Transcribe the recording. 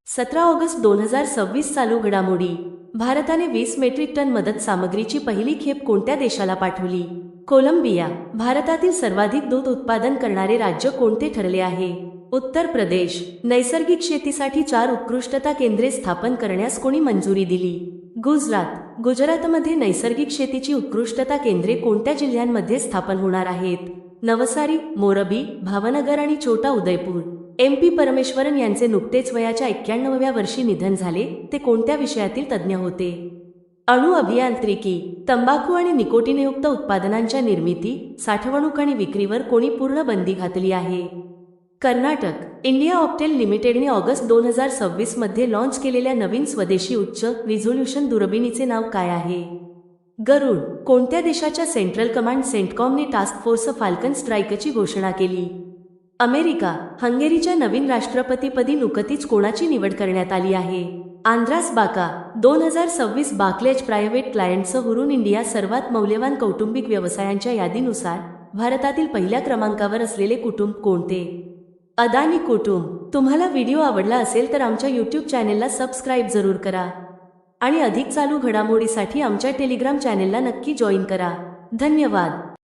17 August 2026 चालू घडामोडी. भारताने 20 मेट्रिक टन मदत सामग्रीची पहिली खेप कोणत्या देशाला पाठवली? कोलंबिया. भारतातील सर्वाधिक दूध उत्पादन करणारे राज्य कोणते ठरले आहे? उत्तर प्रदेश. नैसर्गिक शेतीसाठी 4 उत्कृष्टता केंद्रे स्थापन करण्यास कोणी मंजुरी दिली? गुजरात. गुजरातमध्ये नैसर्गिक शेतीची उत्कृष्टता केंद्रे कोणत्या जिल्ह्यांमध्ये स्थापन होणार आहेत? नवसारी, मोरबी, भावनगर आणि छोटा उदयपूर. MP परमेश्वरन यांचे नुकतेच वयाच्या 91व्या वर्षी निधन झाले. ते कोणत्या विषयातील तज्ज्ञ होते? अणु अभियांत्रिकी. तंबाखू आणि निकोटीनयुक्त उत्पादनांच्या निर्मिती, साठवणूक आणि विक्रीवर कोणी पूर्ण बंदी घातली आहे? कर्नाटक. इंडिया ऑप्टेल लिमिटेडने ऑगस्ट 2026 मध्ये लॉन्च केलेल्या नवीन स्वदेशी उच्च रिझोल्यूशन दुर्बिणीचे नाव काय आहे? गरुड. कोणत्या देशाच्या सेंट्रल कमांड सेंटकॉमने टास्क फोर्स फाल्कन स्ट्राईकची घोषणा केली? अमेरिका. हंगेरीच्या नवीन राष्ट्रपतीपदी नुकतीच कोणाची निवड करण्यात आली आहे? आंद्रास बाका. 2026 बार्क्लेज प्रायव्हेट क्लायंटसह हुरून इंडिया सर्वात मौल्यवान कौटुंबिक व्यवसायांच्या यादीनुसार भारतातील पहिल्या क्रमांकावर असलेले कुटुंब कोणते? अदानी कुटुंब. तुम्हाला व्हिडिओ आवडला असेल तर आमच्या YouTube चॅनेलला सबस्क्राईब जरूर करा आणि अधिक चालू घडामोडीसाठी आमच्या टेलिग्राम चॅनेलला नक्की जॉईन करा. धन्यवाद.